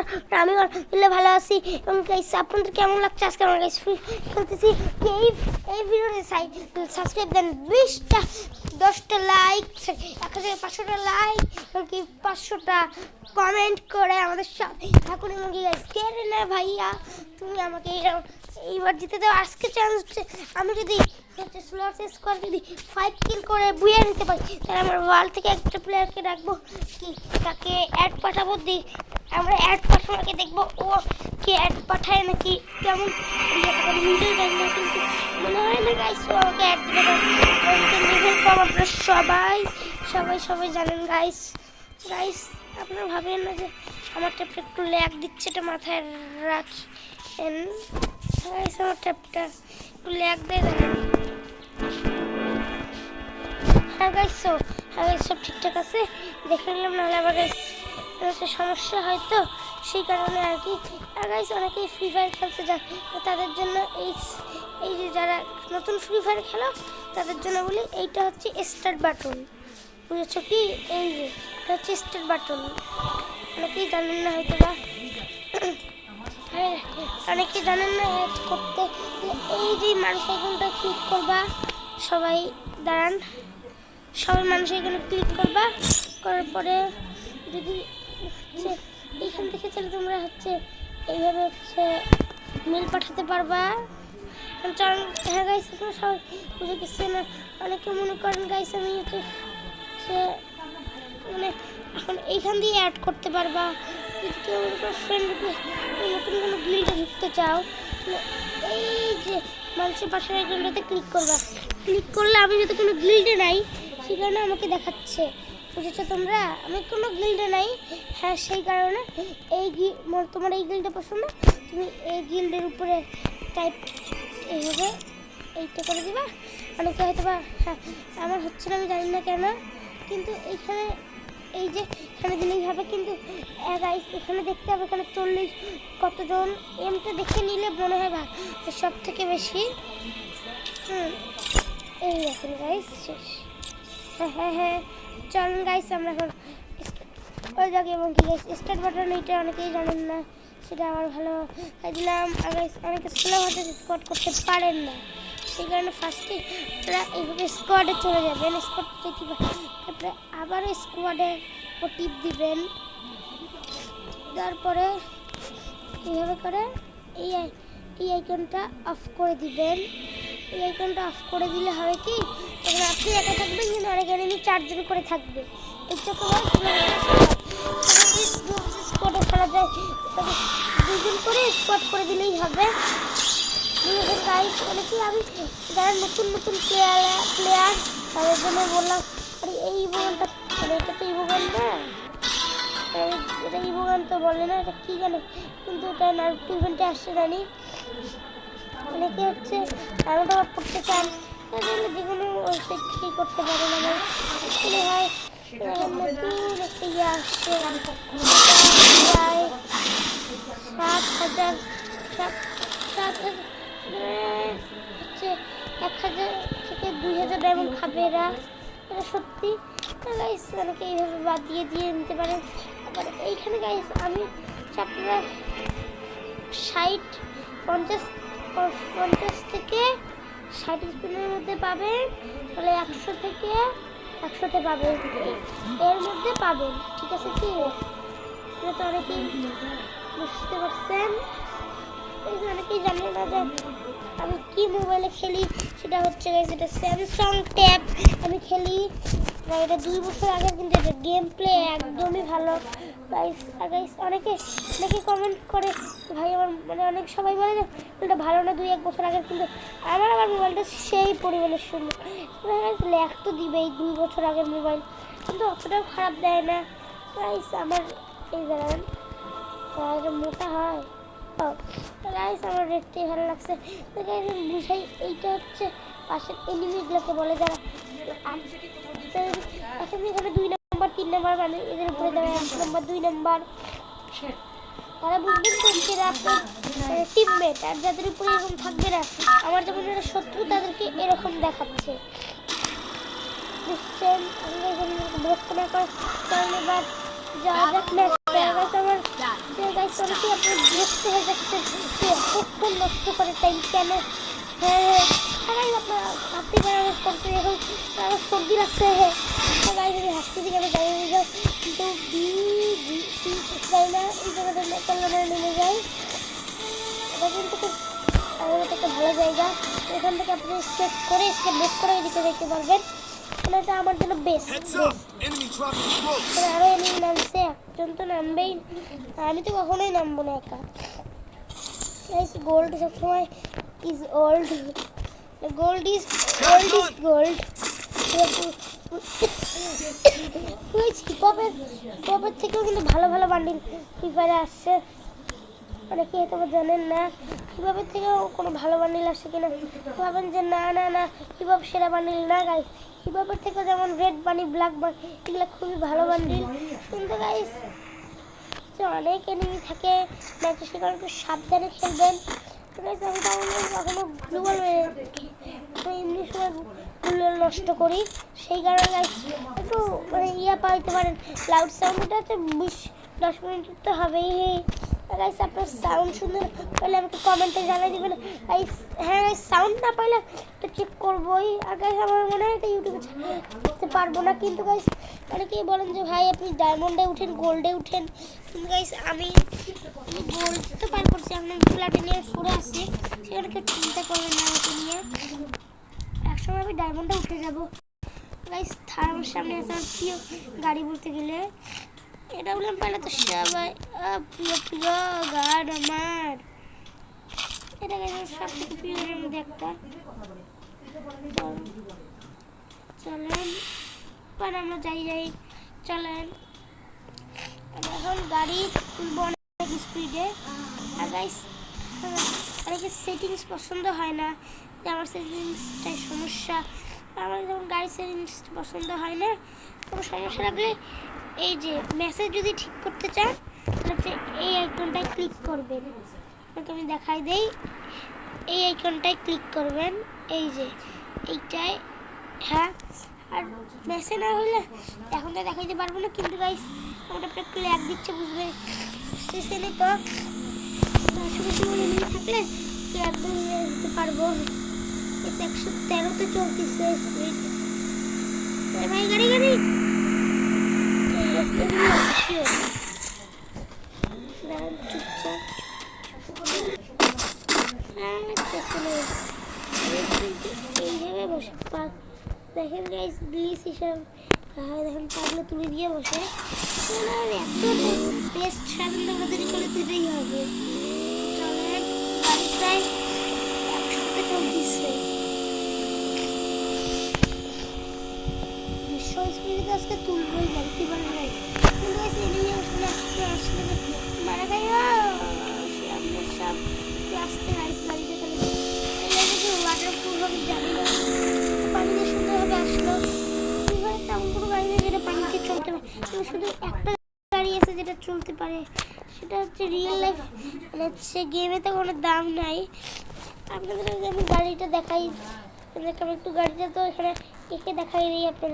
আছো? আমি আলহামদুলিল্লাহ ভালো আছি। এবং গাইস আপনাদের কেমন লাগছে আজকে আমার গাইস খেলতেছি কেভ। এই ভিডিওতে সাবস্ক্রাইব দেন 10টা লাইক, 1500টা লাইক, কি 500টা কমেন্ট করে আমাদের সাথে থাকুন। এবং গাইস কেড়ে না ভাইয়া, তুমি আমাকে এইবার জিতে দাও। আজকে চ্যালেঞ্জ হচ্ছে আমি যদি স্লট স্কোয়ার যদি 5 কিল করে বুয়ে নিতে পারি তাহলে আমার ওয়াল থেকে একটা প্লেয়ারকে রাখবো, কি তাকে অ্যাড পাঠাবো, আমরা অ্যাড পাঠানোকে দেখবো ও কি অ্যাড পাঠায় নাকি কেমন ভিডিও জানি না, কিন্তু মনে হয় না গাইস ও আমাকে অ্যাড দেবে। লেভেল কম আপনারা সবাই জানেন গাইস। আপনারা ভাবেন না যে আমার ট্যাপটা একটু ল্যাগ দিচ্ছে, এটা মাথায় রাখেন গাইস। আমার ট্যাপটা একটু ল্যাগ দেয় দেখেন। হ্যাঁ গাইস সব ঠিকঠাক আছে, দেখে নিলাম, নাহলে আবার গাইস সমস্যা হয়তো সেই কারণে আর কি। আর গাইস অনেকেই ফ্রি ফায়ার খেলতে যায়, তাদের জন্য এই যে যারা নতুন ফ্রি ফায়ার খেলো তাদের জন্য বলি এইটা হচ্ছে স্টার্ট বাটন, বুঝেছো কি? এই যে এটা হচ্ছে স্টার্ট বাটন, অনেকেই জানেন না হয়তো বা অনেকে জানেন না করতে। এই যে মানুষ আইকনটা ক্লিক করবা, সবাই দাঁড়ান, সবাই মানুষ আইকনে ক্লিক করবা, করার পরে যদি হচ্ছে এইখান থেকে চলে তোমরা হচ্ছে এইভাবে হচ্ছে মেল পাঠাতে পারবা। হ্যাঁ গাইস সবাই বুঝে গেছে না? অনেকে মনে করেন গাইস আমি হচ্ছে মানে এখন এইখান দিয়ে অ্যাড করতে পারবা। যদি কেউ ফ্রেন্ডকে নতুন কোনো গিল্ডে ঢুকতে চাও, এই যে মানুষের পাশের আইকনটাতে ক্লিক করবা, ক্লিক করলে আমি যদি কোনো গিল্ডে নাই সেই কারণে আমাকে দেখাচ্ছে, বুঝেছো তোমরা? আমি কোনো গিল্ডে নাই, হ্যাঁ সেই কারণে তোমার এই গিল্ডে পছন্দ, তুমি এই গিল্ডের উপরে টাইপ এইভাবে এইটা করে দিবা। অনেকে হয়তো বা হ্যাঁ আমার হচ্ছে না, আমি জানি না কেন, কিন্তু এইখানে এই যে এখানে দিলেই হবে। কিন্তু গাইস এখানে দেখতে হবে এখানে 40 কতজন এমটা দেখে নিলে মনে হয় ভালো সব থেকে বেশি। এই এখন গাইস শেষ। হ্যাঁ চলুন গাইস আমরা এখন ওই জায়গায়। এবং কি গাইস স্টার্ট বাটন এইটা অনেকেই জানেন না, সেটা আমার ভালো দিলাম। আর গাইস অনেকে স্লো হাতে স্কোয়াড করতে পারেন না, সেই কারণে ফার্স্টে আপনারা এইভাবে স্কোয়াডে চলে যাবেন। স্কোয়াড তারপরে আবার স্কোয়াডে টিপ দিবেন, তারপরে এইভাবে করে এই আইকনটা অফ করে দিবেন। এই আইকনটা অফ করে দিলে হবে কি তখন আপনি একা থাকবেন, কিন্তু অনেক এনিমি 4 জন করে থাকবে। এই স্কোয়াডে খেলা যায়, 2 জন করে স্কোয়াড করে দিলেই হবে। গাইস অনেকেই আমি যারা নতুন প্লেয়ার তাদের জন্য বললাম, আরে এই ইভোগানটা, এটা তো ইভোগান না, এটা ইভোগান তো বলে না, এটা কী জানে, কিন্তু এটা নারুটো ইভেন্টে আসছে জানি। অনেকে হচ্ছে নারুটো করতে চান, তাহলে যে কোনো ওয়েবসাইট থেকেই করতে পারেন। আমার মনে হয় নতুন একটা ইয়ে আসছে, প্রায় 7,000 হচ্ছে 1,000 থেকে 2,000 ডায়মন্ড খাবে এরা, এটা সত্যি। গাইস অনেকে এইভাবে বাদ দিয়ে নিতে পারেন। আবার এইখানে গাইস আমি আপনারা 50 থেকে 60 স্পিনের মধ্যে পাবেন, তাহলে 100 থেকে 100তে পাবেন, এর মধ্যে পাবেন, ঠিক আছে কি? এটা তো অনেকেই বুঝতে পারছেন। এই যে অনেকেই জানে না যে আমি কি মোবাইলে খেলি, সেটা হচ্ছে এটা স্যামসাং ট্যাব আমি খেলি। এটা 2 বছর আগে, কিন্তু এটা গেম প্লে একদমই ভালো গাইস। আর গাইস অনেকে কমেন্ট করে ভাই আমার মানে অনেক সবাই বলে যে এটা ভালো না 2-1 বছর আগে, কিন্তু আমার মোবাইলটা সেই পরিমাণে সুন্দর। ল্যাগ তো দিবেই 2 বছর আগের মোবাইল, কিন্তু অতটাও খারাপ দেয় না গাইস। আমার এই জানেন মোটা হয় গাইস, আমার দেখতেই ভালো লাগছে। বুঝাই এইটা হচ্ছে পাশের এনিমিগুলোকে বলে যারা এখন এখানে 2 নম্বর 3 নম্বর মানে এদের উপরে দেওয়া 1 নম্বর 2 নম্বর, তারা বুঝবেন তো সেটা আপনার টিমমেট। আর যাদের উপরে এরকম থাকবে না, আমার যেমন যারা শত্রু তাদেরকে এরকম দেখাচ্ছে, বুঝছেন? আমি এখানে বিরক্ত না করে কারণ এবার যা যাক ম্যাচ আমার গাইস অনেকেই আপনারা বিরক্ত হয়ে যাচ্ছেন যে এতক্ষণ নষ্ট করে টাইম কেন। হ্যাঁ গাইস আপনারা ভাবতে পারেন করতে এখন আমার সর্দি লাগছে। হ্যাঁ গাইস আমি হাসতেছি কেন জানি না, কিন্তু যাই না এই জায়গাটা কল্যাণে নেমে যায়। এটা কিন্তু খুব আমার একটা ভালো জায়গা, এখান থেকে আপনি স্কেট করে ব্রেক করে এদিকে দেখতে পারবেন। মানে এটা আমার জন্য বেস্ট। আরও এনিমি নামছে, একজন তো নামবেই, আমি তো কখনোই নামবো না একা। গোল্ড সবসময় is old, gold is gold. হিপহপের থেকেও কিন্তু ভালো ভালো বান্ডিল ফ্রি ফায়ারে আসছে, অনেকে হয়তো জানেন না। হিপহপের থেকেও কোনো ভালো বান্ডিল আসছে কিনা ভাবেন যে না না না হিপহপ সেরা বান্ডিল না গাইস। হিপহপের থেকেও যেমন রেড বানি, ব্ল্যাক বানি এগুলো খুবই ভালো বান্ডিল, কিন্তু গাইস অনেক এনিমি থাকে ম্যাচে, সেখানে একটু সাবধানে খেলবেন। আমি কখনো গ্লুবাল এমনি সময় গুলো নষ্ট করি, সেই কারণে গাইস একটু মানে পাইতে পারেন লাউড সাউন্ড। এটা হচ্ছে 10 মিনিট তো হবেই। গাইস আপনার সাউন্ড শুনে পেলে আমাকে কমেন্টে জানিয়ে দিবেন গাইস। হ্যাঁ গাইস সাউন্ড না পাইলে তো চেক করবোই। আর গাইস আমার মনে হয় এটা ইউটিউবে ছাড়তে পারবো না, কিন্তু গাইস অনেকেই বলেন যে ভাই আপনি ডায়মন্ডে উঠেন, গোল্ডে উঠেন, কিন্তু গাইস আমি গোল্ড তো পার করছি, আমি প্লাটিনিয়াম 4 আসছি, সেখানে কেউ চিন্তা করবেন না আমাকে নিয়ে। একসময় আমি ডায়মন্ডে উঠে যাবো গাইস। আমার সামনে আছে আমার প্রিয় গাড়ি বলতে গেলে, এটা বললাম পাইলে তো সবাই প্রিয় প্রিয় গার্ড আমার। এটা গাইস সব থেকে প্রিয়ের মধ্যে একটা। চলেন পার আমরা যাই চলেন। এখন গাড়ি তুলবো অনেক স্পিডে। আর গাইস অনেকের সেটিংস পছন্দ হয় না, যে আমার সেটিংসটাই সমস্যা। আমার যেমন গাড়ির সেটিংস পছন্দ হয় না, কোনো সমস্যা লাগলে এই যে মেসেজ যদি ঠিক করতে চান তাহলে এই আইকনটায় ক্লিক করবেন। আপনাকে আমি দেখাই দেই, এই আইকনটায় ক্লিক করবেন, এই যে এইটায়। হ্যাঁ আর মেসেজ না হলে এখন তো দেখাইতে পারবো না, কিন্তু গাইস ওটা একটু ল্যাগ দিচ্ছে বুঝবে সেখানে তো থাকলে একদম দিতে পারবো। 113তে চলতেছে স্পিড। ভাই গাড়ি গাড়ি চুপচাপ এইভাবে বসে দেখেন গাইস গ্লিচ হিসাব দেখেন পাগলে তুলে দিয়ে বসে। এত বেস্ট স্বাধীনতা দেরি করে দিতেই হবে। চলেন গাড়ি প্রায় 100তে চলতেছে, স্পিডে আজকে তুলবই গাড়ি কি বলে গাইস। কিন্তু গাইস এনিমি আসলে মারা যায় সামনে সব আসতে গাইস গাড়িতে চলে ওয়াটারপ্রুফ আমি জানি না, পানিতে সুন্দরভাবে আসলো। তেমন কোনো গাড়ি নেই যেটা পানিতে চলতে পারে, কিন্তু শুধু একটা গাড়ি আছে যেটা চলতে পারে, সেটা হচ্ছে রিয়েল লাইফ, মানে হচ্ছে গেমে তো কোনো দাম নাই। আপনাদের আমি গাড়িটা দেখাই, আমি একটু গাড়িটা তো এখানে এঁকে দেখাই দিই আপনাদের।